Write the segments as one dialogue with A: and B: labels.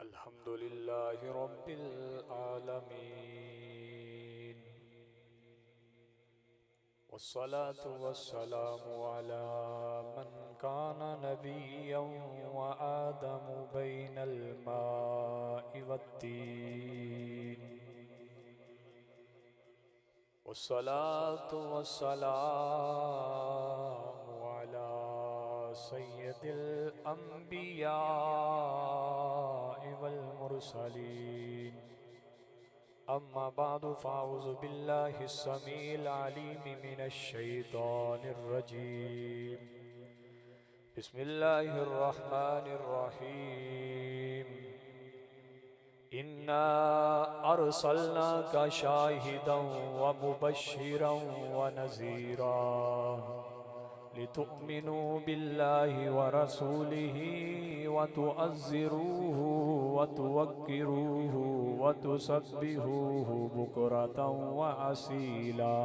A: अल्हम्दुलिल्लाहि रब्बिल आलमीन वस्सलातु वस्सलामु अला मन कान नबिय्यन व आदमु बैनल माइ वत्तीन वस्सलातु वस्सलामु अला सय्यदिल अंबिया वल मुरसलीन अम्मा बादु फ़ाऊज़ु बिल्लाहि स्समीइल अलीम मिनश शैतानिर रजीम बिस्मिल्लाहिर रहमानिर रहीम इन्ना अर्सलनाका शाहिदन व मुबश्शिरन व नज़ीरा लितुअ्मिनू बिल्लाहि व रसूलिही व तुअज़्ज़िरूहु व तुवक्किरूहु व तुसब्बिहूहु बुक्रतन व असीला।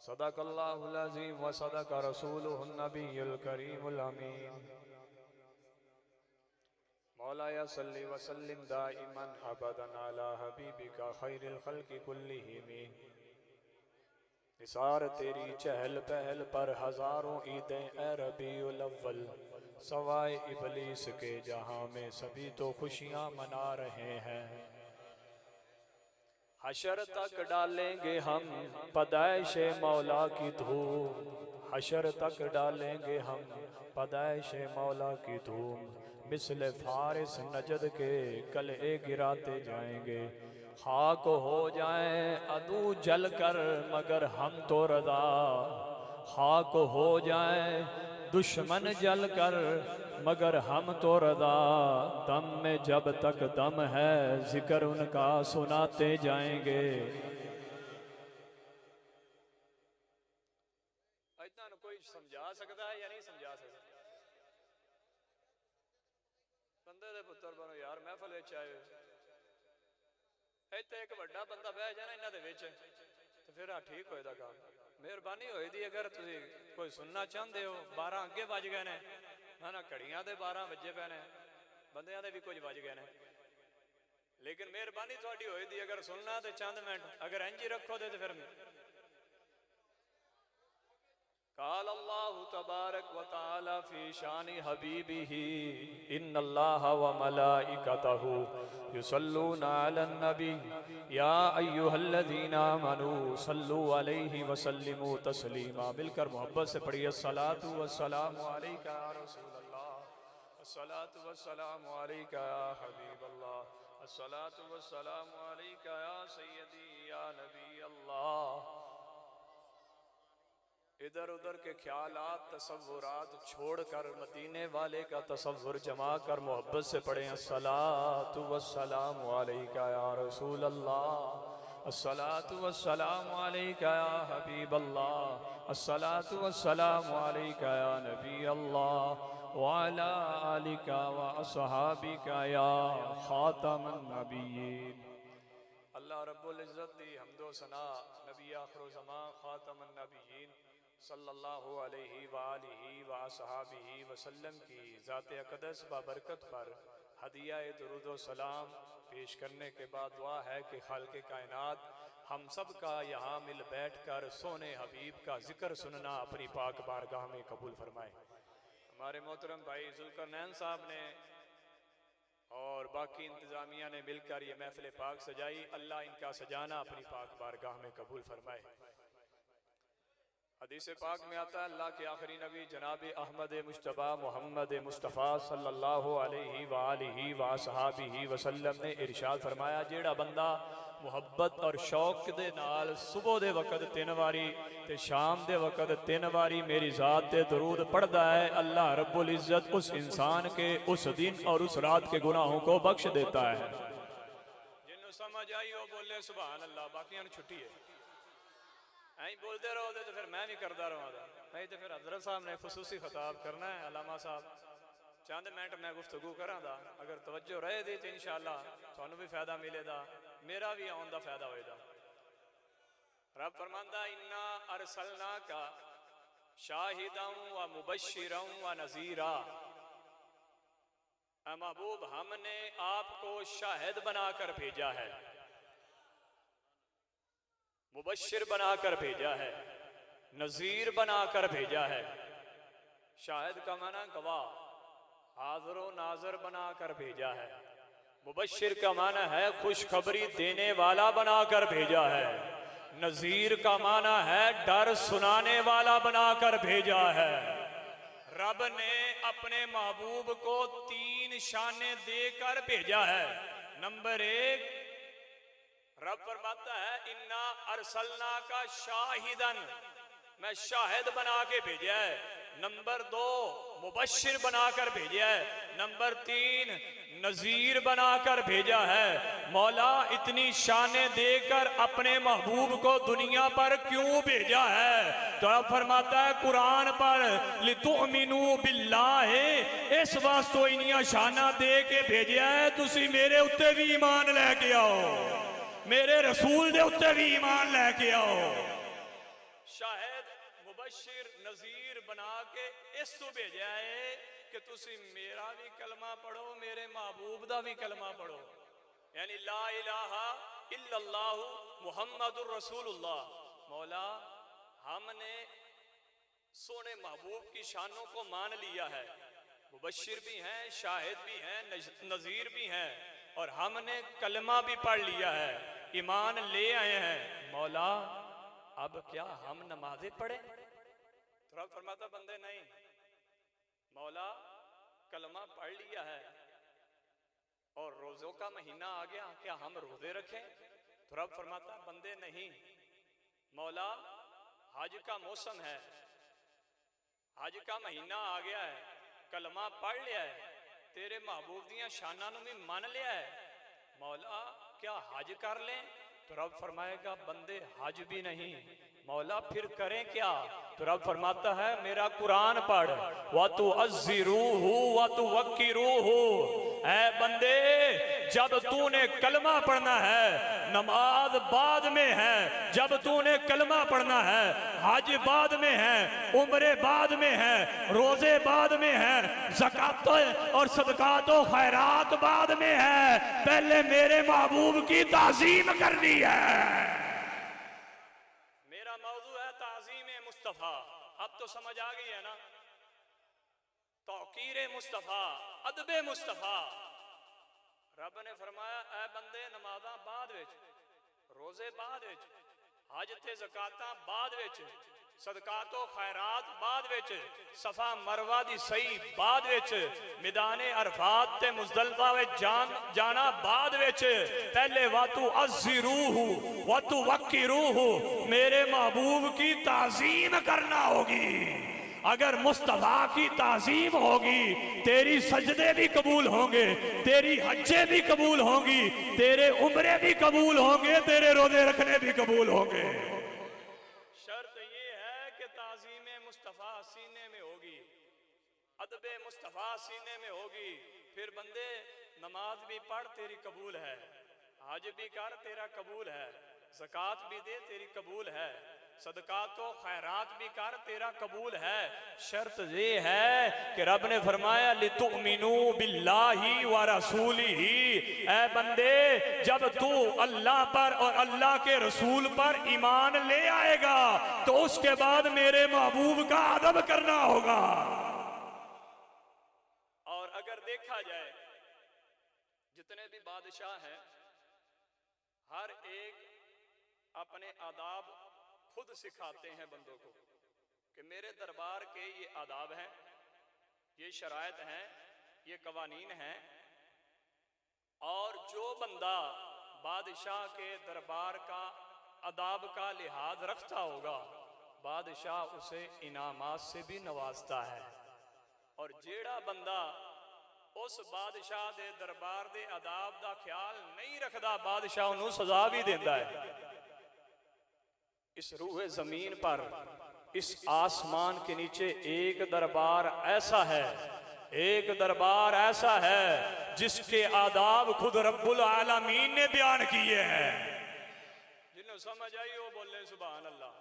A: सदक़ल्लाहुल अज़ीम व सदक़ रसूलुहुन नबियुल करीमुल अमीन। मौलाया सल्लि व सल्लिम दाइमन अबदन अला हबीबिका खैरिल खल्क़ि कुल्लिहिम। निसार तेरी चहल पहल पर हजारों ईदें ए रबीउल अव्वल, सवाए इबलीस के जहां में सभी तो खुशियां मना रहे हैं। हशर तक डालेंगे हम पैदाइश मौला की धूम, हशर तक डालेंगे हम पैदाइश मौला की धूम। मिस्ल फारिस नजद के कले गिराते जाएंगे, खाक हो जाए अदू जल कर मगर हम तो रदा। खाक हो जाए दुश्मन जल कर मगर हम तो रदा। दम में जब तक दम है जिक्र उनका सुनाते जाएंगे। इतना कोई समझा सकता है या नहीं समझा सकता? बंदे दे पुत्र बनो यार, महफिल विच आए इत्थे एक वड्डा बंदा बह जाए ना इन्हां दे विच ते फिर ठीक होएगा काम। मेहरबानी होई दी अगर तुसी कोई सुनना चाहते हो। 12 अगे बज गए ने ना ना, घड़ियां दे 12 बजे पे ने, बंदियां दे भी कुछ बज गए ने, लेकिन मेहरबानी थोड़ी होई दी अगर सुनना तो चंद मिनट अगर इंज ही रखो तो फिर काल अल्लाहु तबारक व तआला फी शानी हबीबिही इन्नल्लाह व मलाइकतहु युसल्लूना अलन नबी या अय्युहल्लज़ीना आमनू सल्लू अलैहि व सल्लिमू तस्लीमा। मिलकर मोहब्बत से पढ़िए अस्सलातु वस्सलामु अलैका या रसूलल्लाह, अस्सलातु वस्सलामु अलैका या हबीबल्लाह, अस्सलातु वस्सलामु अलैका या सय्यदी या नबी अल्लाह। इधर उधर के ख्यालात तसव्वुरात छोड़कर मदीने वाले का तसव्वुर जमा कर मोहब्बत से पढ़े अस्सलातु वस्सलामु अलैका या रसूल अल्लाह, अस्सलातु वस्सलामु अलैका या हबीब अल्लाह, अस्सलातु वस्सलामु अलैका या नबी अल्लाह व अला आलिका व अस्हाबिका या खातमन नबिय्यीन। अल्लाह रब्बुल इज़्ज़त दी हम्दो सना नबी आखिर ज़मां खातमन नबिय्यीन सल्लल्लाहु अलैहि व आलिहि व अस्हाबिहि वसल्लम की ज़ात अक़दस बाबरकत पर हदिया दुरूद व सलाम पेश करने के बाद दुआ है कि खालिक़े कायनात हम सब का यहाँ मिल बैठ कर सोने हबीब का जिक्र सुनना अपनी पाक बारगाह में कबूल फरमाए। हमारे मोहतरम भाई जुल्करनैन साहब ने और बाकी इंतज़ामिया ने मिलकर ये महफिल पाक सजाई। अल्लाह इनका सजाना अपनी पाक बारगाह में कबूल फरमाए। हदीस पाक में आता है अल्लाह के आखिरी नबी जनाब अहमद मुश्तबा मोहम्मद मुस्तफ़ा सल्लल्लाहु अलैहि व आलिहि व अस्हाबिहि वसल्लम ने इरशाद फरमाया, जेड़ा बंदा मुहब्बत और शौक दे नाल सुबह दे वक़्त 3 बारी ते शाम दे वक़्त 3 बारी मेरी ज़ात ते दरूद पढ़ता है, अल्लाह रब्बुल इज़्ज़त उस इंसान के उस दिन और उस रात के गुनाहों को बख्श देता है। जिन्हों समझ आई वो बोले सुभान अल्लाह, बाकी छुट्टी है। ऐ बोलते रहो तो फिर मैं भी करता रहा। नहीं तो फिर हजरत साहब ने खुसूसी खिताब करना है, अलामा साहब चंद मिनट मैं गुफ्तगू करा, अगर तवज्जो रहे दी तो इंशाअल्लाह थानू भी फायदा मिलेगा, मेरा भी आने का फायदा होएगा। रब फरमांदा इन्ना अरसलना का शाहिदं व मुबश्शिरं व नज़ीरा। महबूब, हमने आपको शाहिद बनाकर भेजा है, मुबश्शिर बनाकर भेजा है, नज़ीर बनाकर भेजा है। शाहिद का माना गवाह, हाज़िर व नाज़िर बनाकर भेजा है। मुबश्शिर का माना है खुशखबरी देने वाला बनाकर भेजा है। नज़ीर का माना है डर सुनाने वाला बनाकर भेजा है। रब ने अपने महबूब को 3 शाने देकर भेजा है। नंबर 1, रब फरमाता है इन्ना अरसलना का शाहिदन, मैं शाहिद बना के भेजा है। नंबर 2, मुबश्शिर बनाकर भेजा है। नंबर 3, नज़ीर बनाकर भेजा है। मौला इतनी शाने देकर अपने महबूब को दुनिया पर क्यों भेजा है? तो अब फरमाता है कुरान पर लितुमिनु बिल्लाह, इस वास्ते इनिया शाना दे के भेजा है तुसी मेरे उत्ते भी ईमान लैके आओ, मेरे रसूल दे उत्ते भी ईमान लैके आओ। शाहिद, मुबश्शिर, नज़ीर बना के इस तो भेजा है कि तुसी मेरा भी कलमा पढ़ो, मेरे महबूब दा भी कलमा पढ़ो, यानी ला इलाहा इल्लल्लाहु मुहम्मदुर रसूलुल्लाह। मौला हमने सोने महबूब की शानों को मान लिया है, मुबश्शिर भी हैं, शाहिद भी हैं, नज़ीर भी हैं, और हमने कलमा भी पढ़ लिया है, ईमान ले आए हैं। मौला अब क्या हम नमाजें पढ़े? तो रब फरमाता बंदे नहीं, मौला कलमा पढ़ लिया है और रोज़ों का महीना आ गया, क्या हम रोज़े रखें? तो रब फरमाता बंदे नहीं, मौला हज का मौसम है, हज का महीना आ गया है, कलमा पढ़ लिया है, तेरे महबूब दियां शाना नूं भी मान लिया है, मौला क्या हज कर लें? तो रब फरमाएगा बंदे हज भी नहीं, मौला फिर करें क्या? तो रब फरमाता है मेरा कुरान पढ़, वा तु अज़्ज़िरूहु वा तु वक्किरूहु। ऐ बंदे जब तूने कलमा पढ़ना है, नमाज बाद में है, जब तूने कलमा पढ़ना है, हज बाद में है, उम्रे बाद में है, रोजे बाद में है, ज़कात और सदकात और खैरात बाद में है, पहले मेरे महबूब की ताज़ीम करनी है। मेरा मौजू है ताज़ीम मुस्तफ़ा। अब तो समझ आ गई है ना? तौकीर मुस्तफ़ा, अदबे मुस्तफ़ा। रब ने फरमाया ऐ बंदे नमाज़ां बाद विच, रोजे बाद विच, हज ते ज़कातां बाद विच, सदकातो खैरात बाद विच, सफा मरवा दी सही बाद विच, मैदाने अरफात ते मुज़दलिफा विच जाना बाद विच, पहले वातु अज़्ज़िरूहु वातु वक्किरूहु, मेरे महबूब की ताज़ीम करना होगी। अगर मुस्तफा की ताज़ीम होगी तेरी सजदे भी कबूल होंगे, तेरी हज्जे भी कबूल होंगी, तेरे उम्रे भी कबूल होंगे, तेरे रोजे रखने भी कबूल होंगे। शर्त ये है कि ताज़ीम मुस्तफा सीने में होगी, अदबे मुस्तफा सीने में होगी। फिर बंदे नमाज भी पढ़ तेरी कबूल है, हज भी कर तेरा कबूल है, ज़कात भी दे तेरी कबूल है, सदकात तो खैरात भी कर तेरा कबूल है। शर्त ये है कि रब ने फरमाया लितुमिनु बिल्लाही व रसूलिही। ऐ बंदे जब तू अल्लाह पर और अल्लाह के रसूल पर ईमान ले आएगा तो उसके बाद मेरे महबूब का अदब करना होगा। और अगर देखा जाए जितने भी बादशाह हैं हर एक अपने आदाब खुद सिखाते हैं बंदों को कि मेरे दरबार के ये आदाब हैं, ये शराइत हैं, ये कवानीन हैं, और जो बंदा बादशाह के दरबार का आदाब का लिहाज रखता होगा बादशाह उसे इनामात से भी नवाजता है, और जेड़ा बंदा उस बादशाह दे दरबार दे आदाब का ख्याल नहीं रखता बादशाह उन्हें सजा भी देता है। इस रूहे जमीन पर, इस आसमान के नीचे एक दरबार ऐसा है, एक दरबार ऐसा है जिसके आदाब खुद रब्बुल आलमीन ने बयान किए हैं। जिन्हें समझ आई वो बोले सुभान अल्लाह।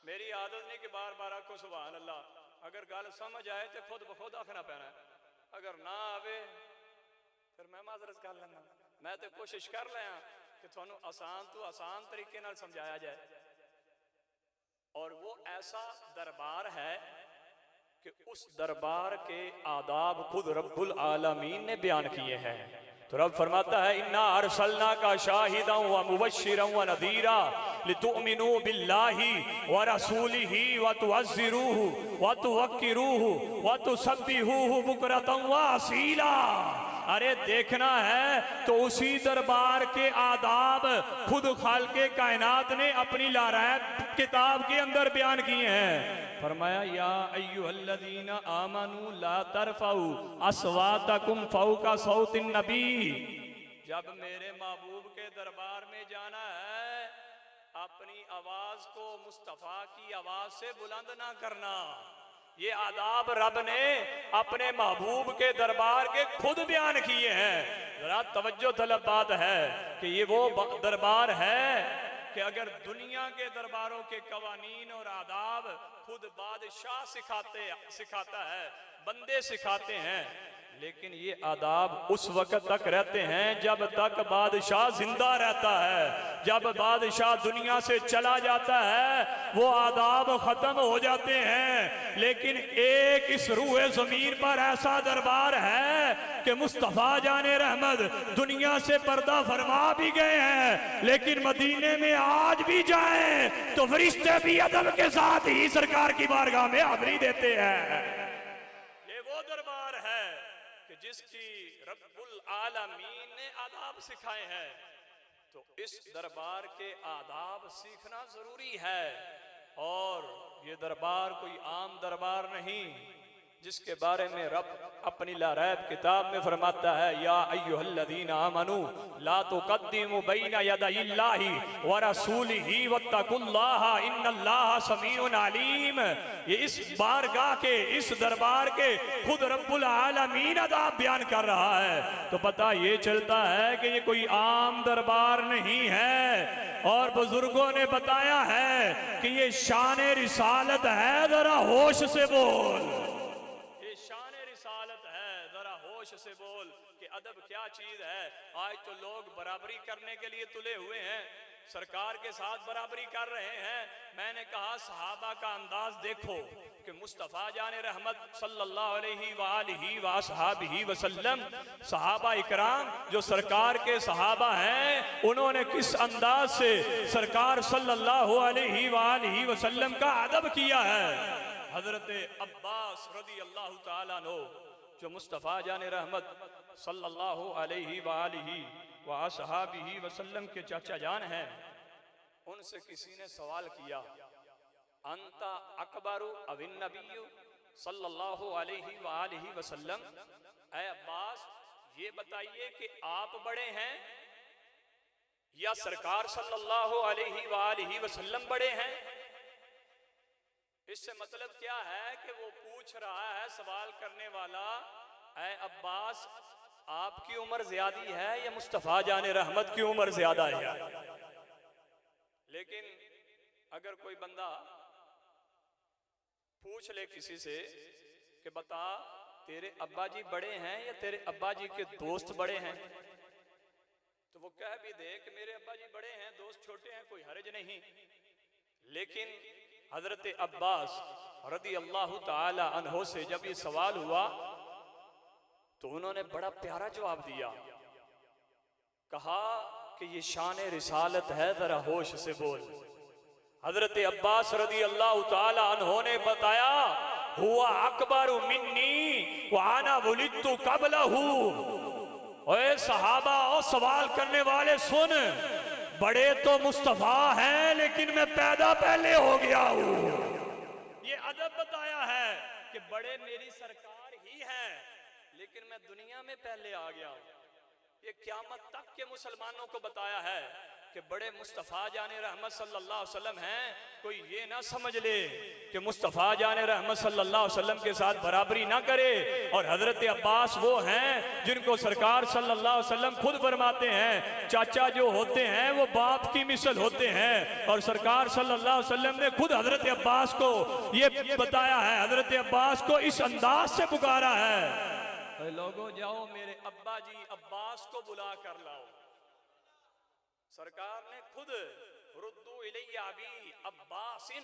A: मेरी आदत नहीं कि बार बार आखो सुभान अल्लाह, अगर गल समझ आए तो खुद ब खुद आखना पैना, अगर ना आवे फिर मैं माजरत कर लेना। मैं तो कोशिश कर लिया कि थोनू आसान तो आसान तरीके नाल समझाया जाए। और वो ऐसा दरबार है कि उस दरबार के आदाब खुद रब्बुल आलमीन ने बयान किए हैं। तो रब फरमाता है इन्ना अरसलना का शाहिदन व मुबश्शिरन व नदीरा लितुमिनु बिल्लाहि व रसूलिहि व तुअज्जिरूहु व तुवक्किरूहु व तुसब्बिहुहु बुकरतन व असीला। अरे देखना है तो उसी दरबार के आदाब खुद खालिक़े कायनात ने अपनी लारैब किताब के अंदर बयान किए हैं। फरमाया या अय्युहल्लज़ीना आमनू ला तरफ़ऊ अस्वातकुम फ़ौक़ा सौतिन नबी। जब मेरे महबूब के दरबार में जाना है अपनी आवाज को मुस्तफ़ा की आवाज से बुलंद ना करना। ये आदाब रब ने अपने महबूब के दरबार के खुद बयान किए हैं। जरा तवज्जो तलब बात है कि ये वो दरबार है कि अगर दुनिया के दरबारों के कवानीन और आदाब खुद बादशाह सिखाता है, बंदे सिखाते हैं, लेकिन ये आदाब उस वक्त तक रहते हैं जब तक बादशाह जिंदा रहता है। जब बादशाह दुनिया से चला जाता है वो आदाब खत्म हो जाते हैं। लेकिन एक इस रूह जमीन पर ऐसा दरबार है कि मुस्तफ़ा जाने रहमत दुनिया से पर्दा फरमा भी गए हैं, लेकिन मदीने में आज भी जाएं तो फरिश्ते भी अदब के साथ ही सरकार की बारगाह में हाज़िरी देते हैं। ये वो दरबार है कि जिसकी रब्बुल आलमीन ने आदाब सिखाए हैं। तो इस दरबार के आदाब सीखना जरूरी है। और ये दरबार कोई आम दरबार नहीं जिसके बारे में रब अपनी लारैब किताब में फरमाता है या अय्युहल्लज़ीना आमनू ला तुक़द्दिमू बैना यदाइल्लाहि व रसूलिही वत्तकुल्लाहा इन्नल्लाहा समीउन अलीम। ये इस बारगाह के, इस दरबार के खुद रब्बुल आलमीन आदाब बयान कर रहा है। तो पता ये चलता है कि ये कोई आम दरबार नहीं है। और बुजुर्गों ने बताया है कि ये शान रिसालत है, जरा होश से बोल, शान रिसालत है, जरा होश से बोल कि अदब क्या चीज है। आज तो लोग बराबरी करने के लिए तुले हुए हैं, सरकार के साथ बराबरी कर रहे हैं। मैंने कहा सहाबा का अंदाज देखो कि मुस्तफ़ा जाने रहमत सल्लल्लाहु अलैहि वसल्लम वसल्लम सहाबा इकराम जो सरकार के सहाबा हैं उन्होंने किस अंदाज से सरकार सल्लल्लाहु अलैहि वसल्लम का अदब किया है। हजरत अब्बास रदी अल्लाह ताला अन्हु जो मुस्तफ़ा जाने रहमत सल्लल्लाहु अलैहि वसल्लम के चाचा जान हैं, उनसे किसी ने सवाल किया अंता अकबरु अविन नबिय्यु सल्लल्लाहु अलैहि वसल्लम, ऐ अब्बास ये बताइए कि आप बड़े हैं या सरकार सल्लल्लाहु अलैहि वसल्लम बड़े हैं। इससे मतलब क्या है कि वो पूछ रहा है सवाल करने वाला, ऐ अब्बास आपकी उम्र ज्यादा है या मुस्तफ़ा जाने रहमत की उम्र ज्यादा है। लेकिन अगर कोई बंदा पूछ ले किसी से कि बता तेरे अब्बा जी बड़े हैं या तेरे अब्बा जी के दोस्त बड़े हैं, तो वो कह भी दे कि मेरे अब्बा जी बड़े हैं, दोस्त छोटे हैं, कोई हर्ज नहीं। लेकिन हजरत अब्बास रदी अल्लाह ताला अन्हो से जब ये सवाल हुआ तो उन्होंने बड़ा प्यारा जवाब दिया, कहा कि ये शान रिसालत है, जरा होश से बोल। हजरत अब्बास रदी अल्लाह ताला अन्हो ने बताया हुआ अकबर मिन्नी व आना वुलिदतु क़ब्लहू। ओए सहाबा और सवाल करने वाले सुन, बड़े तो मुस्तफ़ा हैं लेकिन मैं पैदा पहले हो गया हूँ। ये अदब बताया है कि बड़े मेरी सरकार ही हैं लेकिन मैं दुनिया में पहले आ गया हूँ। ये क़यामत तक के मुसलमानों को बताया है कि बड़े मुस्तफ़ा जाने रहमत सल्लल्लाहु अलैहि वसल्लम हैं, कोई ये ना समझ ले कि मुस्तफ़ा जाने रहमत सल्लल्लाहु अलैहि वसल्लम के साथ बराबरी ना करे। और हज़रत अब्बास वो हैं जिनको सरकार सल्लल्लाहु अलैहि वसल्लम खुद फरमाते हैं चाचा जो होते हैं वो बाप की मिसल होते हैं। और सरकार सल्लल्लाहु अलैहि वसल्लम ने खुद हज़रत अब्बास को ये बताया है, हज़रत अब्बास को इस अंदाज से पुकारा है, लोगों जाओ मेरे अब्बा जी अब्बास को बुला कर लाओ। सरकार ने खुद रुद्दू इलैया अबी अब्बासिन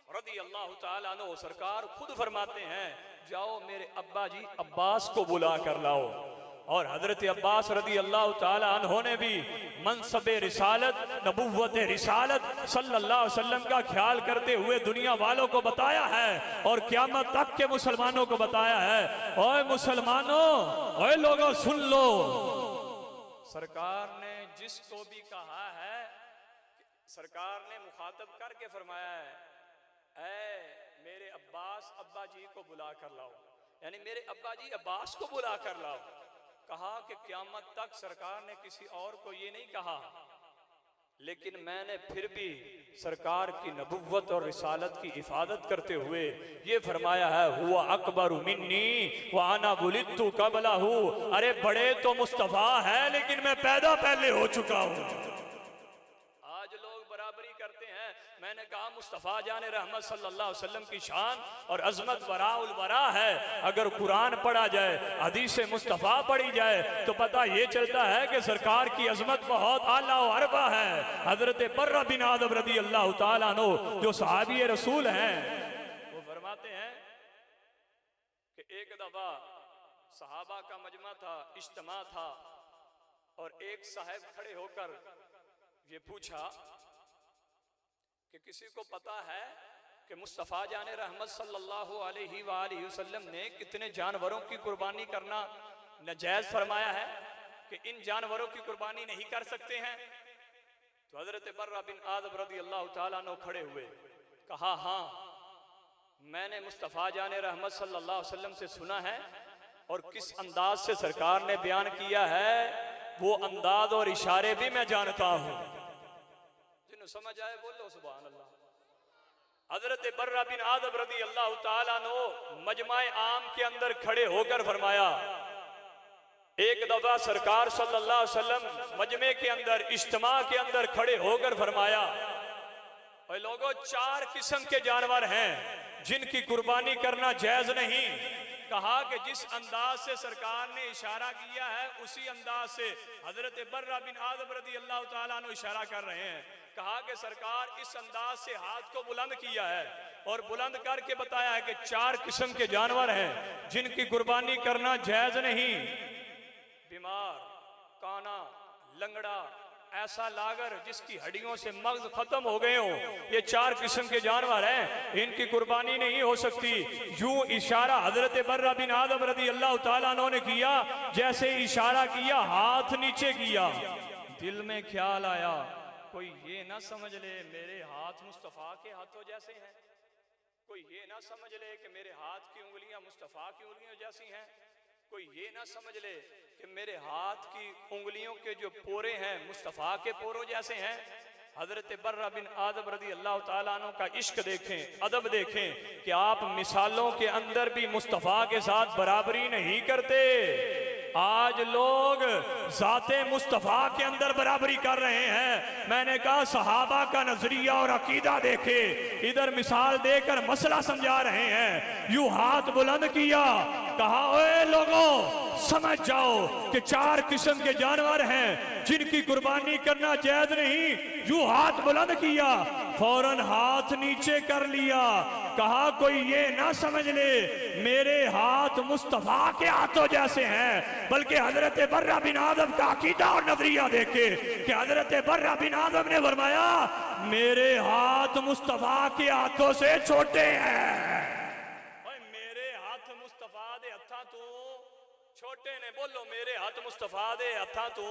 A: रदी अल्लाह ताला अन्हु, सरकार खुद फरमाते हैं जाओ मेरे अब्बा जी अब्बास को बुला कर लाओ। और हजरत अब्बास रदी अल्लाह ताला अन्हु ने भी मनसब रिसालत नबुव्वत रिसालत सल्लल्लाहु अलैहि वसल्लम का ख्याल करते हुए दुनिया वालों को बताया है और क़यामत तक के मुसलमानों को बताया है, ओए मुसलमानों, ओए लोगों सुन लो। सरकार ने जिसको भी कहा है, सरकार ने मुखातब करके फरमाया है ऐ मेरे अब्बास अब्बा जी को बुला कर लाओ, यानी मेरे अब्बा जी अब्बास को बुला कर लाओ। कहा कि क़यामत तक सरकार ने किसी और को ये नहीं कहा, लेकिन मैंने फिर भी सरकार की नबुव्वत और रिसालत की इफादत करते हुए ये फरमाया है हुआ अकबर मिन्नी व आना बुलिद्दु क़ब्लहु, अरे बड़े तो मुस्तफ़ा है लेकिन मैं पैदा पहले हो चुका हूँ। आज लोग बराबरी करते हैं, मैंने कहा मुस्तफ़ा जाने रहमत सल्लल्लाहु अलैहि वसल्लम की शान और अजमत वराउल वरा है। अगर कुरान पढ़ा जाए, हदीस मुस्तफ़ा पढ़ी जाए तो पता ये चलता है कि सरकार की अजमत बहुत आला और अरबा है। हजरत बर्रा बिन आज़ब रदी अल्लाह ताला अन्हु जो सहाबी रसूल हैं, वो फरमाते हैं कि एक दफा सहाबा का मजमा था, इज्तिमा था, और एक साहब खड़े होकर ये पूछा कि किसी को पता है कि मुस्तफ़ा जाने रहमत सल्लल्लाहु अलैहि वसल्लम ने कितने जानवरों की कुर्बानी करना नाजायज फरमाया है कि इन जानवरों की कुर्बानी नहीं कर सकते हैं? तो हजरत बर्रा बिन आज़ब रज़ी अल्लाह ताला अन्हु खड़े हुए, कहा हाँ मैंने मुस्तफ़ा जाने रहमत सल्लल्लाहु अलैहि वसल्लम से सुना है और किस अंदाज से सरकार ने बयान किया है वो अंदाज और इशारे भी मैं जानता हूँ। जिन्हें समझ आए बोलो सुभान अल्लाह। हजरत बर्रा बिन आज़ब रज़ी अल्लाह ताला अन्हु मजमाए आम के अंदर खड़े होकर फरमाया, एक दफा सरकार सल्लल्लाहु अलैहि वसल्लम मजमे के अंदर इज्तिमा के अंदर खड़े होकर फरमाया, और लोगों चार किस्म के जानवर हैं जिनकी कुर्बानी करना जायज नहीं। कहा कि जिस अंदाज से सरकार ने इशारा किया है उसी अंदाज से हजरत बर्रा बिन आज़ब रज़ी अल्लाह ताला अन्हु इशारा कर रहे हैं। कहा कि सरकार इस अंदाज से हाथ को बुलंद किया है और बुलंद करके बताया है कि चार किस्म के जानवर हैं जिनकी कुर्बानी करना जायज नहीं। बीमार, काना, लंगड़ा, ऐसा लागर जिसकी हड्डियों से मगज खत्म हो गए हो, ये चार किस्म के जानवर हैं, इनकी कुर्बानी नहीं हो सकती। यूं इशारा हजरत बर्रा बिन आज़ब रज़ी अल्लाह ताला अन्हु ने किया, जैसे इशारा किया हाथ नीचे किया। दिल में ख्याल आया कोई ये ना समझ ले मेरे हाथ मुस्तफ़ा के हाथों जैसे हैं, कोई ये ना समझ ले कि मेरे हाथ की उंगलियां मुस्तफ़ा की उंगलियों जैसी हैं, कोई ये ना समझ ले कि मेरे हाथ की उंगलियों के जो पोरे हैं मुस्तफ़ा के पोरों जैसे हैं। हजरत बर्रा बिन आज़ब रज़ी अल्लाह ताला अन्हु का इश्क देखें, अदब देखें कि आप मिसालों के अंदर भी मुस्तफ़ा के साथ बराबरी नहीं करते। आज लोग ज़ाते मुस्तफ़ा के अंदर बराबरी कर रहे हैं। मैंने कहा सहाबा का नजरिया और अकीदा देखे, इधर मिसाल देकर मसला समझा रहे हैं। यूं हाथ बुलंद किया, कहा ओए लोगों समझ जाओ कि चार किस्म के जानवर हैं जिनकी कुर्बानी करना जायज नहीं। यूं हाथ बुलंद किया, फौरन हाथ नीचे कर लिया। कहा कोई ये ना समझ ले मेरे हाथ मुस्तफ़ा के हाथों जैसे हैं, बल्कि हजरत बर्रा बिन आज़ब का अकीदा और नजरिया देखे कि हजरत बर्रा बिन आज़ब ने फरमाया मेरे हाथ मुस्तफ़ा के हाथों से छोटे हैं। मेरे हाथ मुस्तफ़ा दे हथा तू छोटे ने, बोलो मेरे हाथ मुस्तफ़ा दे हथा तू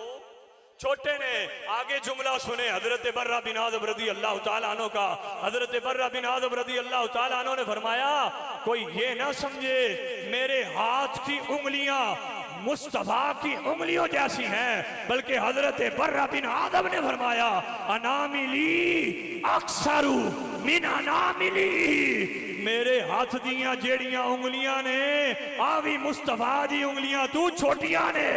A: छोटे ने। आगे जुमला सुने हजरत बर्रा बिन आज़ब रज़ी अल्लाह ताला अन्हु का। हजरत बर्रा बिन आज़ब रज़ी अल्लाह ताला अन्हु ने फरमाया कोई ये ना समझे मेरे हाथ की उंगलियां मुस्तफा की उंगलियों जैसी हैं, बल्कि हजरत बर्रा बिन आदम ने फरमाया अनामिली अक्सरू मिन अनामिली, मेरे हाथ दियां जेड़ियां उंगलियां ने आ भी मुस्तफा दी उंगलियां तू छोटियां ने।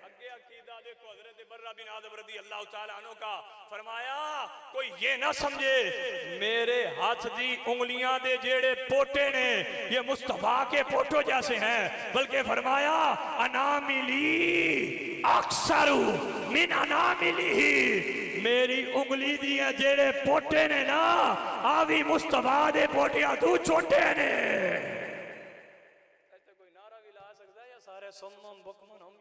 A: अगे अकीदा देखो हजरत बर्रा बिन आदम रदी अल्लाह तआला अन्हु का, फरमाया कोई ये ना समझे मेरे हाथ दी उंगलियां दे जेड़े पोटे ने ये मुस्तफा के पोटो जैसे हैं, बल्कि फरमाया अनामिली अक्सरू मिन अनामिली, मेरी उंगली दियां जेड़े पोटे ने ना आ भी मुस्तफा दे पोटियां तू छोटे ने। कोई नारा भी ला सकता है या सारे सुम्मम बुकमन हम?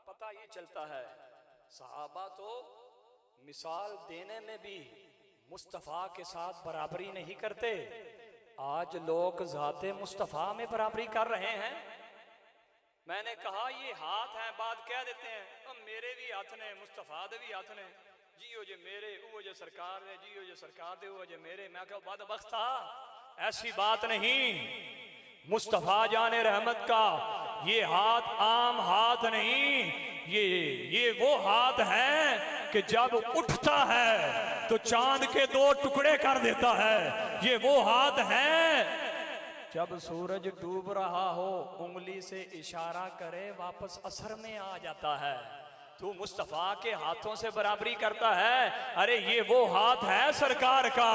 A: पता ये चलता है सहाबा तो मिसाल देने में भी मुस्तफ़ा के साथ बराबरी नहीं करते। आज लोग ज़ाते मुस्तफ़ा में बराबरी कर रहे हैं। मैंने कहा ये हाथ हैं, बात कह देते हैं तो मेरे भी हाथ ने मुस्तफ़ा दे भी हाथ ने, जियो जे मेरे वो जे सरकार ने, जियो जे सरकार दे वो जे मेरे। मैं कहा बदबख्त था, ऐसी बात नहीं। मुस्तफ़ा जाने रहमत का ये हाथ आम हाथ नहीं, ये वो हाथ है कि जब उठता है तो चांद के 2 टुकड़े कर देता है। ये वो हाथ है जब सूरज डूब रहा हो उंगली से इशारा करे वापस असर में आ जाता है। तू मुस्तफ़ा के हाथों से बराबरी करता है। अरे ये वो हाथ है सरकार का।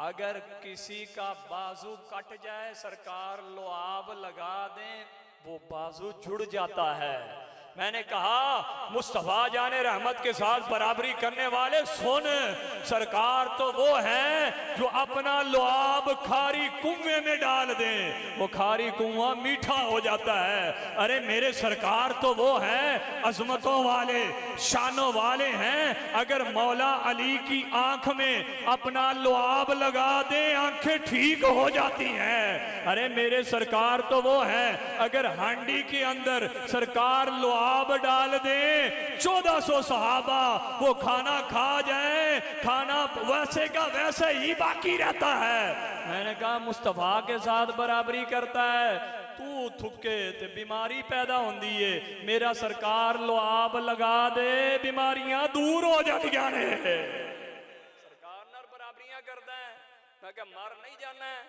A: अगर किसी का बाजू कट जाए सरकार लुआब लगा दें वो बाजू जुड़ जाता है। मैंने कहा मुस्तफ़ा जाने रहमत के साथ बराबरी करने वाले सुन, सरकार तो वो है जो अपना लुआब खारी कुएं में डाल दें, वो खारी कुआं मीठा हो जाता है। अरे मेरे सरकार तो वो है अजमतों वाले, शानों वाले हैं। अगर मौला अली की आंख में अपना लुआब लगा दे आंखें ठीक हो जाती हैं। अरे मेरे सरकार तो वो है अगर हांडी के अंदर सरकार लुआब डाल दे 1400 सहाबा वो खाना खा जाए, खाना वैसे का वैसे ही बाकी रहता है। मैंने कहा मुस्तफ़ा के साथ बराबरी करता है, तू थुके ते बीमारी पैदा होंदी है। मेरा सरकार लुआब लगा दे बीमारियां दूर हो जातियां ने। सरकार नाल बराबरियां करता है। मैं क्या मर नहीं जाना है।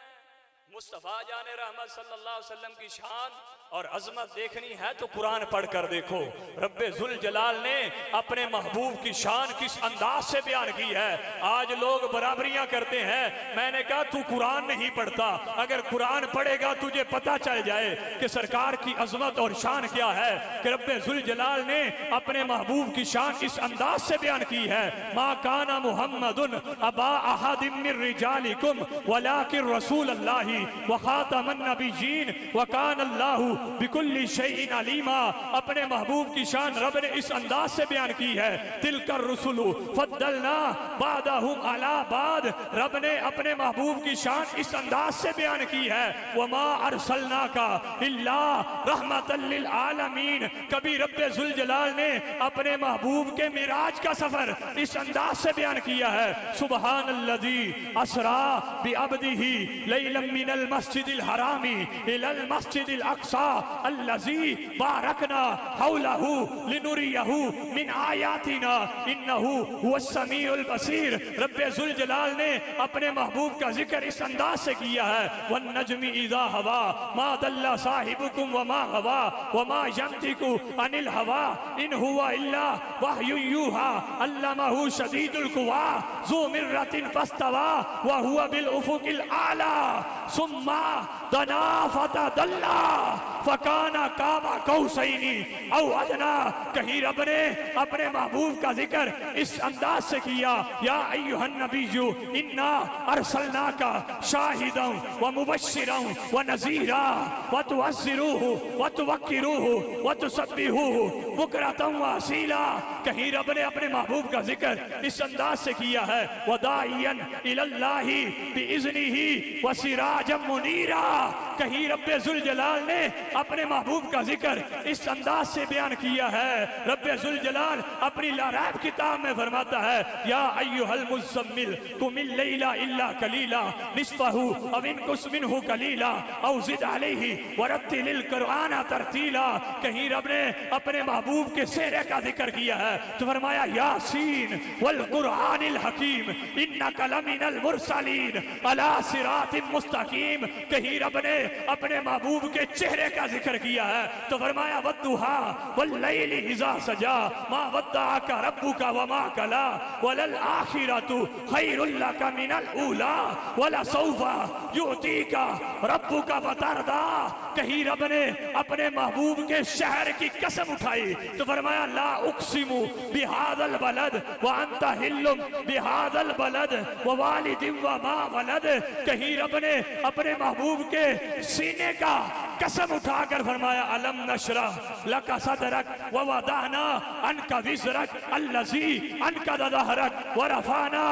A: मुस्तफ़ा जाने रहमत सल्लल्लाहु अलैहि वसल्लम की शान और अजमत देखनी है तो कुरान पढ़कर देखो। रब्बे जुल जलाल ने अपने महबूब की शान किस अंदाज से बयान की है। आज लोग बराबरियां करते हैं। मैंने कहा तू कुरान नहीं पढ़ता, अगर कुरान पढ़ेगा तुझे पता चल जाए कि सरकार की अजमत और शान क्या है। कि रब्बे जुल जलाल ने अपने महबूब की शान इस अंदाज से बयान की है। मा काना मुहम्मदुन अबा अहदिम मिर रिजालिकुम वलाकिन रसूल अल्लाह व खातमन नबिय्यीन व कान अल्लाहु बिकुल्ली शैइन अलीमा। अपने महबूब की शान रब ने इस अंदाज से बयान की है। तिलकर रुसुलु फद्दलना बादहुम अला बाद। रब ने अपने महबूब की शान इस अंदाज से बयान की है। वमा अरसलनाका इल्ला रहमतल लिल आलमीन। कभी रब्बे जुल जलाल ने अपने महबूब के मिराज का सफर इस अंदाज से बयान किया है। सुबहानल्लज़ी असरा बि अब्दिही लैलन मिनल मस्जिदिल हरामी इलल मस्जिदिल अक्सा अल्लज़ी बारकना हौलहु लिनुरियहु मिन आयातिना इन्नहु हुवस समीउल बसीर। रब्बे जुल जलाल ने अपने महबूब का जिक्र इस अंदाज से किया है। वन नजमी इज़ा हवा मा दल्ला साहिबुकुम वमा हवा वमा यंतिकु अनिल हवा इन हुवा इल्ला वहयु यूहा अल्लमहु शदीदुल कुवा ज़ु मिर्रतिन फस्तवा व हुवा बिल उफुकिल आला सुम्मा दना फतदल्ला। फकाना काबा कौसैनी औ अदना। कहीं रब ने अपने महबूब का जिक्र इस अंदाज से किया, या अय्युहन नबिय्यु इन्ना अरसलनाका शाहिदन व मुबश्शिरन व नज़ीरा व तुअज़्ज़िरूहु व तुवक्किरूहु व तुसब्बिहूहु बुकरतन व असीला। कहीं रब ने अपने महबूब का जिक्र इस अंदाज से किया है, वदाइयन इलल्लाहि बिइज़्निही व सिराजम मुनीरा। कहीं रब्बे जुल जलाल ने अपने महबूब का जिक्र इस अंदाज से बयान किया है। रब्बे जुल जलाल अपनी लारैब किताब में फरमाता है, या अय्युहल मुज़्ज़म्मिल कुमिल लैला इल्ला कलीला निस्फहु अव इनकुस मिन्हु कलीला औ ज़िद अलैहि वरत्तिलिल कुरआन तरतीला। कहीं रब ने अपने महबूब के सेहरे का जिक्र किया है तो फरमाया, यासीन वल कुरआनिल हकीम इन्नका लमिनल मुरसलीन अला सिरातिम मुस्तकीम। कहीं रब ने अपने महबूब के चेहरे का जिक्र किया है तो फरमाया, वद्दुहा वल्लैलि इज़ा सजा मा वद्दअका रब्बुका वमा कला वलल आखिरतु खैरुल लका मिनल ऊला वलसौफा युतीका रब्बुका फतरदा। कहीं रब ने अपने महबूब के शहर की कसम उठाई तो फरमाया, ला उक़सिमु बिहादल बलद व अंता हिल्लुम बिहादल बलद व वालिदिन व मा वलद। कहीं रब ने अपने महबूब के सीने का कसम उठाकर फरमाया, अलम नशरह लका सदरक व वदाना अनका विज़रक अल्लज़ी अनका दहरक व रफाना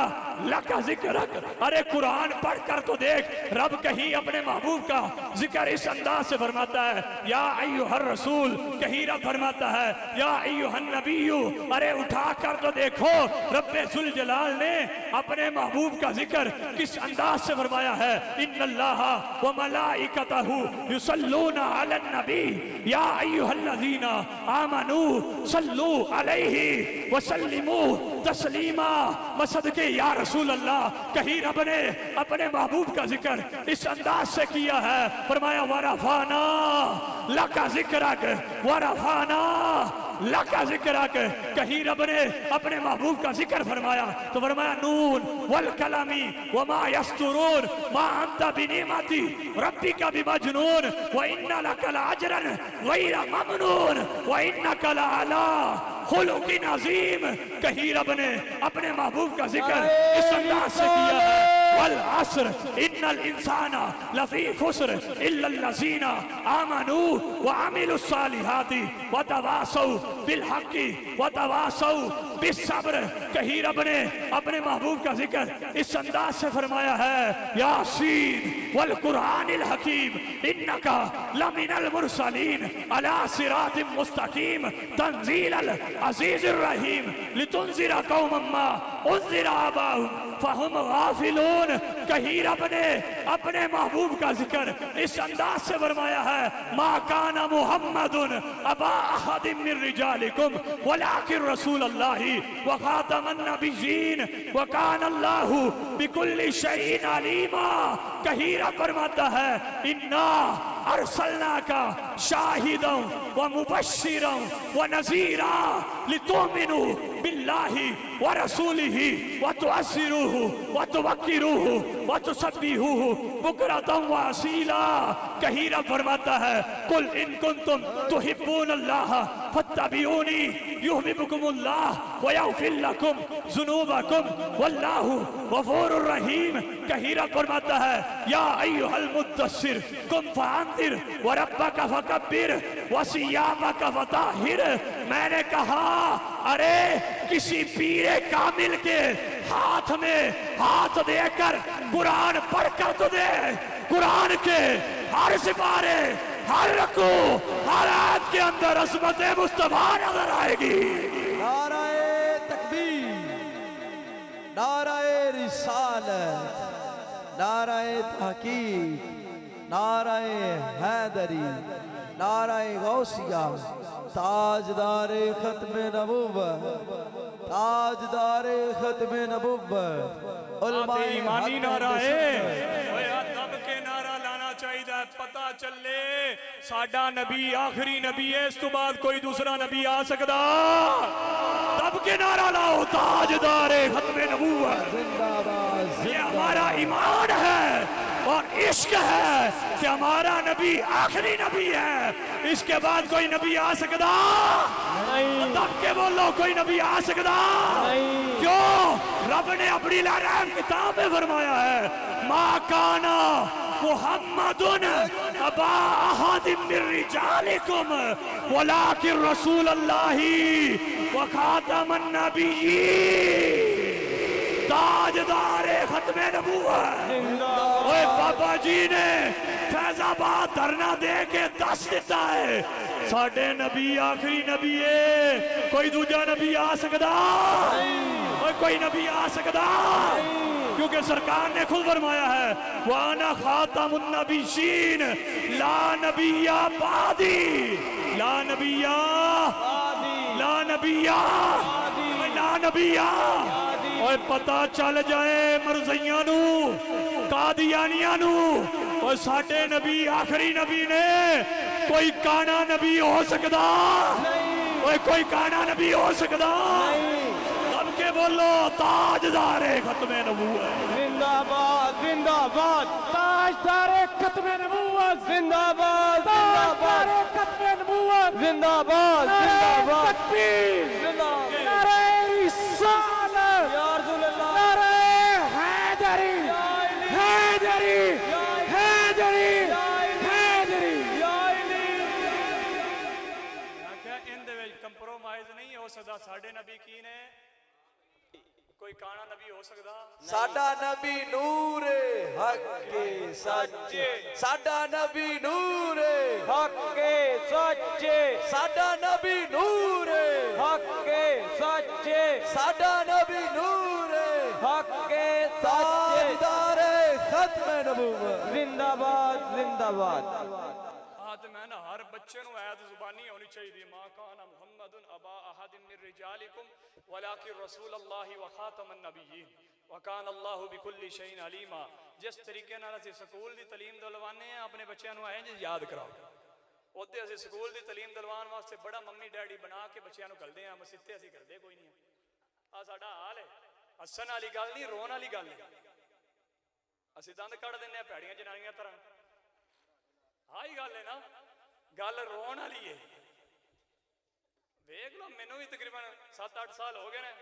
A: लका ज़िक्रक। अरे कुरान पढ़कर तो देख, रब कहीं अपने महबूब का जिक्र इस अंदाज से फरमाता है, या अय्युहर रसूल। कहीं रब फरमाता है, या अय्युहन नबिय्यु। अरे उठाकर तो देखो, रब्बे जुल जलाल ने अपने महबूब का जिक्र किस अंदाज से फरमाया है, इन्नल्लाहा व मलाइकतहु युसल्लूना अलन नबी या अय्युहल्लज़ीना आमनू सल्लू अलैहि व सल्लिमू तस्लीमा। मसदके या रसूल अल्लाह। कहीं रब ने अपने महबूब का जिक्र इस अंदाज से किया है, फरमाया, वरफाना लका ज़िक्रक वरफाना लका ज़िक्रक। कहीं रब ने अपने महबूब का जिक्र फरमाया तो फरमाया, नून वल कलमी व मा यस्तुरून मा अंता बिनिमती रब्बिका बिमजनून व इन्ना लका लअजरन गैरा ममनून व इन्नका लअला खुलुकिन अज़ीम। कहीं रब ने अपने महबूब का जिक्र इस अंदाज से किया है, वल अस्र इन्नल इंसाना लफी खुस्र इल्लल्लज़ीना आमनू व अमिलुस सालिहाति व तवासौ बिल हक़्क़ि व तवासौ बिस्सब्र। कहीं रब ने अपने महबूब का जिक्र इस अंदाज से फरमाया है, यासीन वल कुरआनिल हकीम इन्नका लमिनल मुरसलीन अला सिरातिम मुस्तकीम तंजीलल अज़ीज़िर रहीम लितुनज़िरा कौमम मा उनज़िरा आबाहुम फहुम गाफिलून। कहीं रब ने अपने महबूब का जिक्र इस अंदाज से फरमाया है, मा काना मुहम्मदुन अबा अहदिम मिन रिजालिकुम वलाकिन रसूलल्लाहि व खातमन नबिय्यीन व कानल्लाहु बिकुल्लि शैइन अलीमा। कहीं रब फरमाता है, इन्ना अरसलनाका शाहिदन व मुबश्शिरन व नज़ीरा लितुमिनु बिल्लाहि व रसूलिही व तुअज़्ज़िरूहु व तुवक्किरूहु व तुसब्बिहूहु बुकरतन व असीला। कहीं रब फरमाता है, कुल इन कुंतुम तुहिब्बूनल्लाह फत्तबिऊनी युहब्बुकुमुल्लाह व यग़फिर लकुम ज़ुनूबकुम वल्लाहु गफ़ूरुर रहीम। कहीं रब फरमाता है, या अय्युहल मुद्दस्सिर कुम फअंज़िर व रब्बका फकब्बिर व सियाबका फताहिर। मैंने कहा, अरे किसी पीरे कामिल के हाथ में हाथ देकर कुरान पढ़कर तो दे, कुरान के हर सिपारे हर रकू हर आयत के अंदर अज़मत मुस्तफा नजर आएगी।
B: नाराए तकबीर, नाराए रिसालत, नाराए तहकीक, नाराए हैदरी, नाराए गौसिया, ताजदारे खत्म नबुव्वत, ताजदारे खत्म नबुव्वत, उलमाए
A: ईमानी नारा है। दब के नारा लाना चाहिए, पता चले साडा नबी आखिरी नबी है, इस तो बाद कोई दूसरा नबी आ सकता। दब के नारा लाओ, ताजदारे खत्म नबुव्वत,
B: जिंदाबाद,
A: ये हमारा ईमान है। और इश्क है कि हमारा नबी आखिरी नबी है, इसके बाद कोई नबी आ सकता नहीं। तब के बोलो कोई नबी आ सकता नहीं। क्यों? रब ने अपनी लाराम किताब में फरमाया है मा काना मुहम्मदुन अबा अहदिम मिर रिजालिकुम वलाकिन रसूलुल्लाही व खातमन नबिय्यीन। ताजदार खत्मे नबूवत। ओए बाबा जी ने फैजाबाद धरना दे के दस दिता है साडे नबी आखिरी नबी है, कोई दूजा नबी आ सकता? ओए कोई नबी आ सकता? क्योंकि सरकार ने खुद फरमाया है वाना खातमुन नबिय्यीन ला नबिय्या बादी, ला नबिय्या, ला नबिय्या, ला नबिय्या। और पता चल जाए मरज़इयां नू, कादियानियां नू, और साडे नबी आखिरी नबी ने, कोई काना नबी हो सकता? और कोई काना नबी हो सकता? सब के बोलो ताजदारे खत्मे नबूवत
C: जिंदाबाद जिंदाबाद, ताजदारे खत्मे नबूवत जिंदाबाद, ताजदारे खत्मे नबूवत जिंदाबाद, जिंदाबाद तकबीर, जिंदाबाद नारे रिसालत या रसूलल्लाह, नारे हैदरी, हैदरी, हैदरी, हैदरी।
A: आख्या इन दे विच कंप्रोमाइज नहीं हो सकता। साडे नबी की ने, कोई काना नबी हो सकता?
B: साडा नबी नूर हक के सच्चे, साडा नबी नूर
C: हक के सच्चे,
B: साडा नबी नूर
C: हक के सच्चे,
B: साडा नबी नूर
C: हक के सच्चे,
B: ताजदार खत्मे नबूवत
C: जिंदाबाद जिंदाबाद।
A: मैं ना हर बच्चे नु आयत जुबानी होनी चाहिए मा काना मुहम्मदुन अबा अहदिम मिर रिजालिकुम वलाकिन रसूलुल्लाहि व खातमन नबिय्यीन व कान अल्लाहु बिकुल्ली शैइन अलीमा। जिस तरीके नाल असीं स्कूल दी तालीम दिलवाने हैं अपने बच्चों नु इंज याद कराओ, ओदे असीं स्कूल दी तालीम दिलवान वास्ते बड़ा मम्मी डैडी बना के बच्चों नु घलदे हैं, मसीते असीं घलदे कोई नहीं। आ साडा हाल है, हसन वाली गल नहीं, रोन वाली गल है। असीं दंद कढ़ दिंदे हैं भैड़ियां जनानियां तरह। हाई गल है ना, गल रोन वाली है। वेख लो मैनू भी तकरीबन 7-8 साल हो गए ने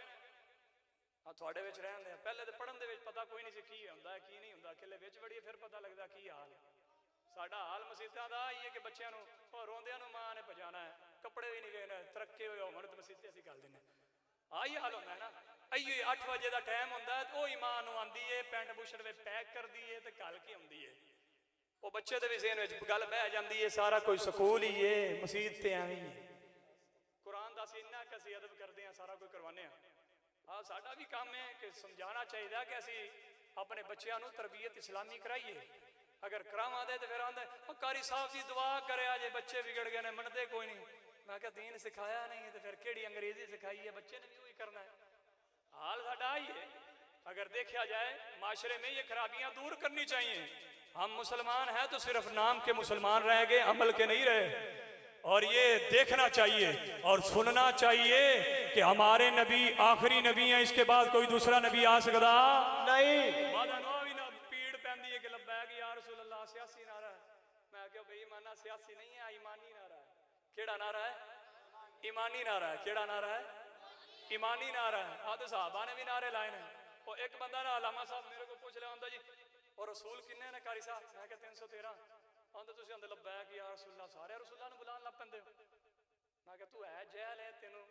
A: थोड़े विच रहंदे आ। पहले तो पढ़न दे विच पता कोई नहीं सी की हुंदा है की नहीं हुंदा, किले विच बड़िए फिर पता लगदा की हाल है। साडा हाल मसीतां दा आई है कि बच्चों नू रोंदियां नू मां ने भजाना है, कपड़े भी नहीं वेखने तरक्के होए होण ते मसीते असीं गल दिंदे। आई हाल हुंदा है ना। आइए 8 बजे का टाइम हुंदा है, ओही मां नू आंदी है पैंट बुशर वे पैक करदी है ते घल के आउंदी है। वो बच्चे दे भी ज़हन विच गल बह जांदी है सारा कोई स्कूल ही है, मसीत ते एवें ही है। कुरान दा असीं इन्ना क असीं अदब करदे हां, सारा कोई करवाने हां। हाँ साडा भी काम है कि समझाना चाहिए कि असीं अपने बच्चों नू तरबियत इस्लामी कराइए। अगर करावा दे तो फिर आंदे कारी साहब जी दुआ करे जे बच्चे बिगड़ गए ने, मनते कोई नहीं। मैं क्या दीन सिखाया नहीं तो फिर केड़ी अंग्रेजी सिखाई है, बच्चे ने भी वही करना है। हाल साडा ही है। अगर देखा जाए माशरे में ये खराबियां दूर करनी चाहिए। हम मुसलमान हैं तो सिर्फ नाम के मुसलमान रह गए, अमल के नहीं रहे। और ये देखना चाहिए और सुनना चाहिए कि हमारे नबी आखिरी नबी हैं, इसके बाद कोई दूसरा नबी आ सकता
C: नहीं।
A: पीड़ पैंदी है कि लब्बैक या रसूल अल्लाह, सियासी नारा है। मैं क्या भाई माना सियासी नहीं है, ईमानी नारा है। केड़ा नारा है? ईमानी नारा है। केड़ा नारा है? ईमानी नारा है। हाँ तो साहबा ने भी नारे लाए हैं। और एक बंदा ना अलामा साहब मेरे को पूछ लिया आंदा जी और रसूल किन्ने ने कारी साहब? मैं क्या 313 आंदा तुसीं आंदे लब्बैक या रसूलल्लाह, सारे रसूलां नूं बुलाण लग पैंदे हो। मैं क्या तू है जहल है, तेनू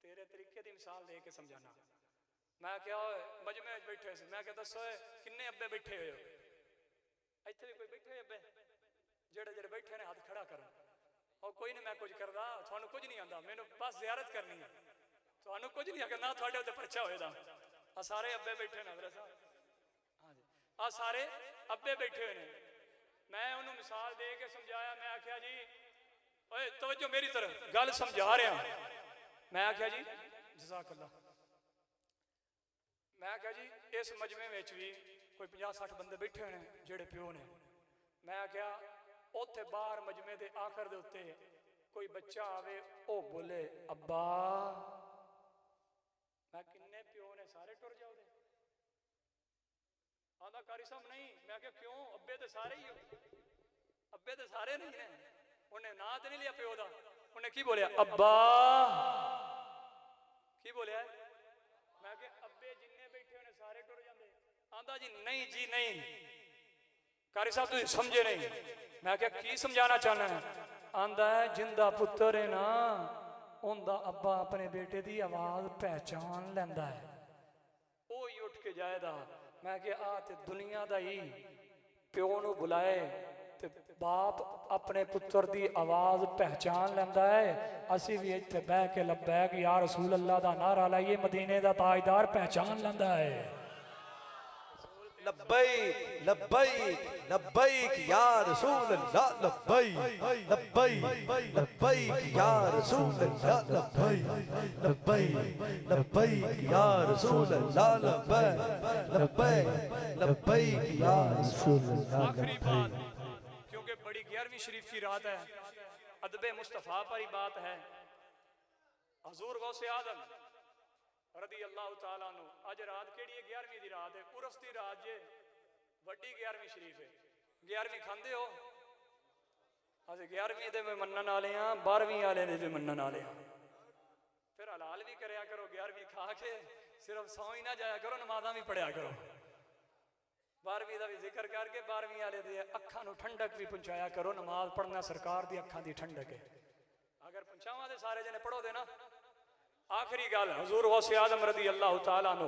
A: तेरे तरीके की मिसाल दे के समझाना। मैं क्या मजमे बैठे से, मैं क्या दसो किन्ने अब्बे बैठे हुए हो? इत्थे भी कोई बैठे हुए अब्बे? जेड़े जेड़े बैठे ने हाथ खड़ा करो। और कोई नहीं, मैं कुछ करदा, थानू कुछ नहीं आंदा, मैनू बस ज़ियारत करनी है। थानू कुछ नहीं आंदा ना, थोड़े उत्ते परचा होएदा। आ सारे अब्बे बैठे ने हजरत साहब, हाँ जी आ सारे अब्बे बैठे हुए ने। मैं उन्होंने मिसाल दे के समझाया। मैं आख्या जी ओए तवज्जो मेरी तरफ, गल समझा रहा। मैं आख्या जी जज़ाकल्लाह। मैं आख्या जी इस मजमे में भी कोई 50-60 बंदे बैठे हुए हैं जेड़े प्यो ने। मैं आख्या उत्थे बाहर मजमे के आखिर दे उत्ते कोई बच्चा आवे ओ बोले अब्बा, मैं किन्ने प्यो ने सारे टुर जाओ दे। आंदा कारी साहब नहीं। मैं क्या क्यों, अब्बे तो सारे ही हो, अब्बे तो सारे नहीं है। उन्हें ना तो नहीं लिया प्यो दा, उन्हें की बोलिया अब्बा, की बोलिया। मैं क्या अब्बे जिन्ने बैठे उन्हें सारे टुर जाते। आंदा जी नहीं जी नहीं, कारी साहब तुम समझे नहीं। मैं क्या की समझाना चाहना है। आंदा है जिंदा पुत्र है ना, उनका अब्बा अपने बेटे की आवाज पहचान लेंदा है, वो ही उठ के जाएगा। मैं क्या आ ते दुनिया दा ही प्यो नू बुलाए ते बाप अपने पुत्र की आवाज पहचान लेंदा है। असी भी इत्थे बह के लब्बैक या रसूल अल्लाह दा नारा लाइए, मदीने दा ताजदार पहचान लेंदा है।
B: लब्बैक लब्बैक लब्बैक या रसूल अल्लाह, लब्बैक लब्बैक लब्बैक या रसूल अल्लाह, लब्बैक लब्बैक लब्बैक या रसूल अल्लाह, लब्बैक लब्बैक लब्बैक या रसूल अल्लाह।
A: आखिरी बात, क्योंकि बड़ी 11वीं शरीफ की रात है, अदबे मुस्तफ़ा पर ही बात है। हजूर गौसे आदम रदी अल्लाह तआला अन्हु, अज रात केड़ी है, 11वीं दी रात है, उर्स दी रात जे, वड्डी 11वीं शरीफ है। 11वीं खांदे हो? अस 11वीं दे में मनन वाले हां, 12वीं वाले दे मनन वाले हां। फिर हलाल भी करया करो, 11वीं खा के सिर्फ सौ ही ना जाया करो, नमाज़ां भी पढ़िया करो। 12वीं का भी जिक्र करके 12वीं वाले दी अखां नूं ठंडक भी पहुंचाया करो। नमाज पढ़ना सरकार दी अखां दी ठंडक है। अगर पहुंचावा दे सारे जने पढ़ो दे ना। आखिरी गल, हुजूर गौसे आजम रदी अल्लाह तआला अन्हु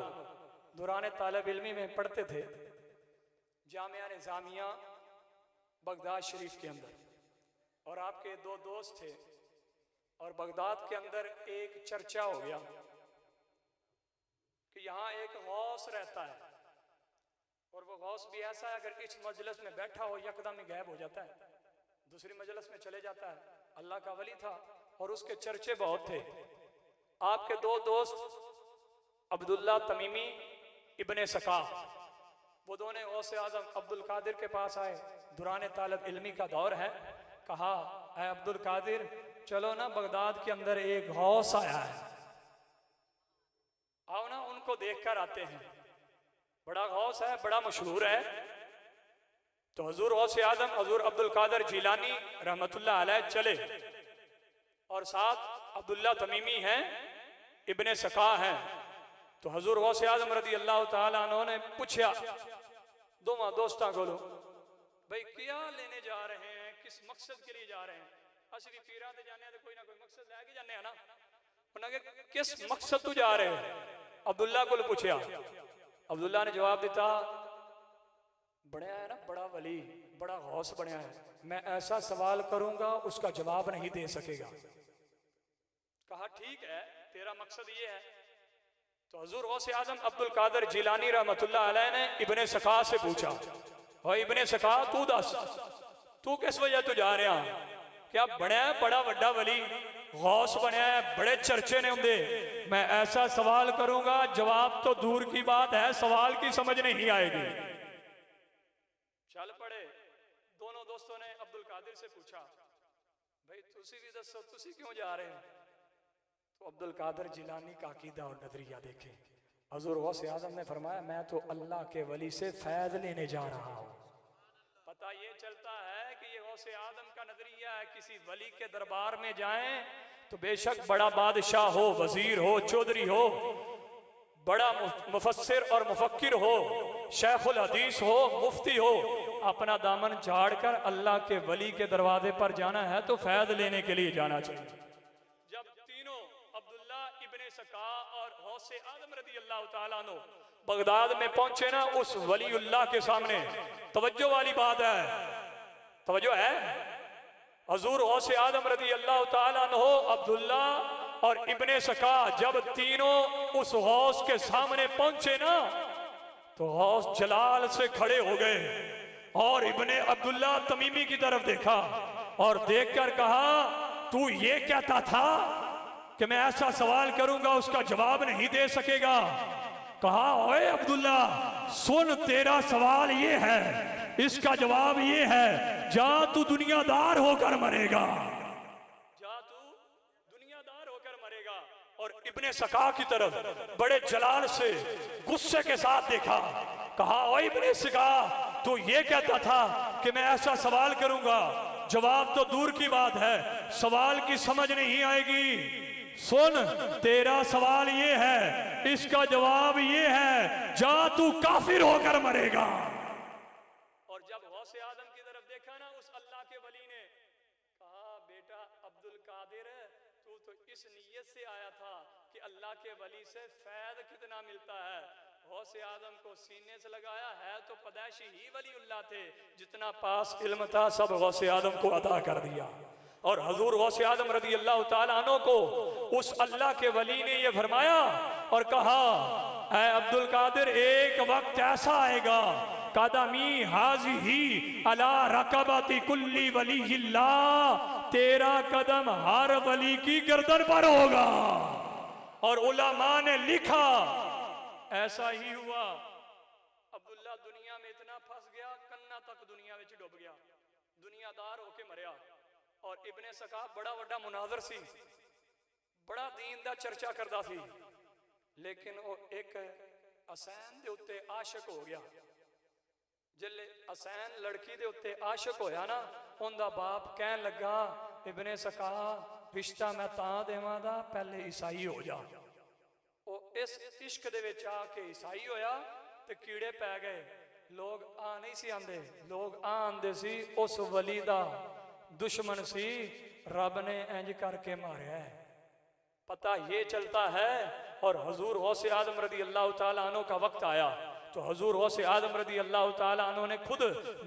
A: दौरान तालिब इल्मी में पढ़ते थे जामिया निज़ामिया बगदाद शरीफ के अंदर, और आपके दो दोस्त थे, और बगदाद के अंदर एक चर्चा हो गया कि यहाँ एक गौस रहता है, और वो गौस भी ऐसा है अगर इस मजलिस में बैठा हो यकदम ही गायब हो जाता है, दूसरी मजलिस में चले जाता है। अल्लाह का वली था और उसके चर्चे बहुत थे। आपके दो दोस्त अब्दुल्ला तमीमी इब्ने सका, वो दोनों गौसे आजम अब्दुल कादिर के पास आए, दुरान तालिब इल्मी का दौर है। कहा ऐ अब्दुल कादिर चलो ना, बगदाद के अंदर एक गौस आया है, आओ ना उनको देख कर आते हैं, बड़ा गौस है, बड़ा मशहूर है। तो हजूर गौसे आजम हजूर अब्दुल कादिर जिलानी रहमतुल्लाह अलैह चले, और साथ अब्दुल्ला तमीमी हैं, इब्ने सका हैं। तो हजूर गौसे आजम रदी अल्लाह तआला अन्हु ने पूछा दोवां दोस्तां को, भाई क्या लेने जा रहे हैं, किस मकसद के लिए जा रहे हैं? असं भी पीरां ते जाने तो कोई ना कोई मकसद लैके जाने ना। उन्होंने किस मकसद तू जा रहे हैं? अब्दुल्ला को पूछा। अब्दुल्ला ने जवाब दिता, बनया है ना बड़ा वली, बड़ा गौस बनया है, मैं ऐसा सवाल करूंगा उसका जवाब नहीं दे सकेगा। कहा ठीक है, तेरा मकसद ये है। तो हजूर गौसे आजम अब्दुल कादिर जिलानी रहमतुल्लाह अलैह ने इब्ने सका से पूछा, और इब्ने सका तू दस, तू किस वजह तू जा रहा? क्या बनया बड़ा वड्डा वली, गौस बनया है, बड़े चर्चे ने होंगे, मैं ऐसा सवाल करूंगा जवाब तो दूर की बात है, सवाल की समझ नहीं आएगी। चल पड़े। दोनों दोस्तों ने अब्दुल कादिर से पूछा, भाई तुसी भी दसो, तुसी क्यों जा रहे हैं? तो अब्दुल कादिर जिलानी का अकीदा और नजरिया देखे। हजूर गौसे आजम ने फरमाया, मैं तो अल्लाह के वली से फैज लेने जा रहा हूँ। पता ये चलता है कि ये गौसे आजम का नजरिया है, किसी वली के दरबार में जाएं तो बेशक बड़ा बादशाह हो, वजीर हो, चौधरी हो, बड़ा मुफस्सिर और मुफक्किर हो, शेखुल हदीस हो, मुफ्ती हो, अपना दामन झाड़ कर अल्लाह के वली के दरवाजे पर जाना है तो फैज लेने के लिए जाना चाहिए। जब तीनों अब्दुल्ला इब्ने सका और गौसे आजम रदी अल्लाह तआला अन्हु बगदाद में पहुंचे ना, उस वलीउल्लाह के सामने, तवज्जो वाली बात है, तवज्जो है, हजूर गौसे आजम रदी अल्लाह तआला अन्हु अब्दुल्ला और इब्ने सका जब तीनों उस गौस के सामने पहुंचे ना, तो गौस जलाल से खड़े हो गए और इब्ने अब्दुल्ला तमीमी की तरफ देखा और देखकर कहा, तू ये कहता था कि मैं ऐसा सवाल करूंगा उसका जवाब नहीं दे सकेगा? कहा, ओए अब्दुल्ला सुन, तेरा सवाल ये है, इसका जवाब ये है, जा तू दुनियादार होकर मरेगा, जा तू दुनियादार होकर मरेगा। और इब्ने सका की तरफ बड़े जलाल से गुस्से के साथ देखा, कहा ओ इब्ने सिका, तू ये कहता था कि मैं ऐसा सवाल करूंगा, जवाब तो दूर की बात है, सवाल की समझ नहीं आएगी। सुन, तेरा सवाल ये है, इसका जवाब ये है, जा तू काफिर होकर मरेगा। और जब गौसे आदम की तरफ देखा ना उस अल्लाह के वली ने, कहा बेटा अब्दुल कादिर, तू तो इस नीयत से आया था कि अल्लाह के वली से फैद कितना मिलता है। गौसे आदम को सीने से लगाया है तो पैदाइशी ही वलीउल्लाह थे, जितना पास इल्म था सब गौसे आदम को अता कर दिया। और हजूर गौसे आदम रदी अल्लाह तआला अन्हु को उस अल्लाह के वली ने यह फरमाया और कहा, ऐ अब्दुल कादिर, एक वक्त ऐसा आएगा, कदमी हाजी ही अला रकबती कुल्ली वलीहिल्लाह, तेरा कदम हर वली की गर्दन पर होगा। और उलमा ने लिखा ऐसा ही हुआ। अब्दुल्ला दुनिया में इतना फंस गया, कन्ना तक दुनिया में डूब गया, दुनियादार होके मरिया। और इब्ने सका बड़ा वड्डा मुनाजर सी, बड़ा दीन दा चर्चा करता सी, लेकिन वो एक असैन दे उत्ते आशिक हो गया। जिले असैन लड़की दे उत्ते आशिक होया ना, उनका बाप कहन लगा, इब्ने सका रिश्ता मैं तां देवां दा, पहले ईसाई हो जा। वो इस इश्क दे विच आके ईसाई होया ते कीड़े पै गए। लोग आ नहीं सी आंदे, लोग आ आंदे सी उस वली दा दुश्मन सी, रब ने इंज करके मारिया है। पता ये चलता है। और हजूर गौसे आदम रदी अल्लाह तआला अन्हु का वक्त आया तो हजूर गौसे आदम रदी अल्लाह तआला अन्हु ने खुद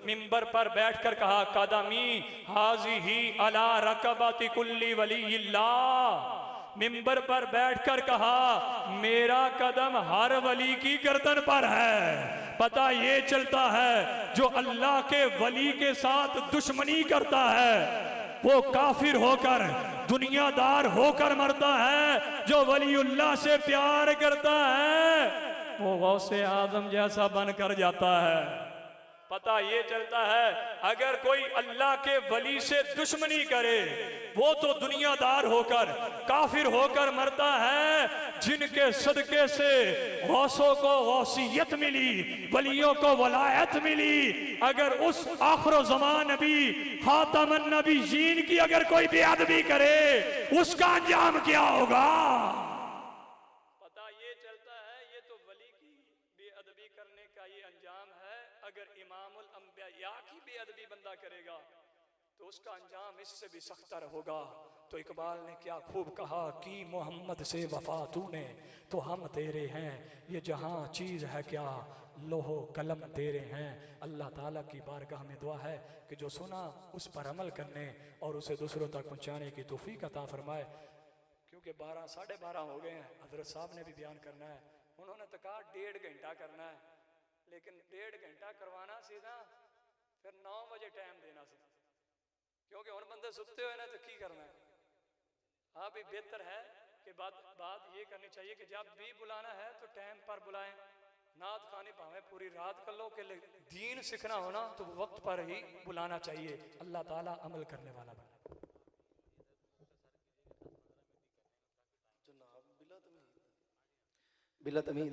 A: मिंबर पर बैठकर कहा, कदमी हाजी ही अला रकबती कुल्ली वलीहिल्लाह। मिंबर पर बैठकर कहा, मेरा कदम हर वली की गर्दन पर है। पता ये चलता है, जो अल्लाह के वली के साथ दुश्मनी करता है वो काफिर होकर, दुनियादार होकर मरता है। जो वलीउल्लाह से प्यार करता है वो गौसे आदम जैसा बनकर जाता है। पता ये चलता है, अगर कोई अल्लाह के वली से दुश्मनी करे वो तो दुनियादार होकर, काफिर होकर मरता है। जिनके सदके से गौसों को गौसियत मिली, वलियों को वलायत मिली, अगर उस आखिर ज़मान नबी खातमन नबीयीन की अगर कोई बेअदबी करे उसका अंजाम क्या होगा? पता ये चलता है, ये तो वली की बेअदबी करने का ये अंजाम है। अगर इमामुल अंबिया की बेअदबी बंदा करेगा तो उसका अंजाम इससे भी सख्तर होगा। तो इकबाल ने क्या खूब कहा कि मोहम्मद से वफा तूने तो हम तेरे हैं, ये जहां चीज़ है क्या लोहो कलम तेरे हैं। अल्लाह ताला की बारगाह में दुआ है कि जो सुना उस पर अमल करने और उसे दूसरों तक पहुंचाने की तौफीक अता फरमाए। क्योंकि 12 साढ़े 12 हो गए हैं, हजरत साहब ने भी बयान करना है। उन्होंने तो कहा 1.5 घंटा करना है, लेकिन 1.5 घंटा करवाना सी ना, फिर 9 बजे टाइम देना सी, क्योंकि उन बंदे सुते हुए ना तो की करना है। हाँ भी बेहतर है कि बात ये करनी चाहिए कि जब भी बुलाना है तो टाइम पर बुलाएं। नात खानी भावे पूरी रात कर लो, कि दीन सीखना होना तो वक्त पर ही बुलाना चाहिए। अल्लाह ताला अमल करने वाला बने।
B: बिला तमीज़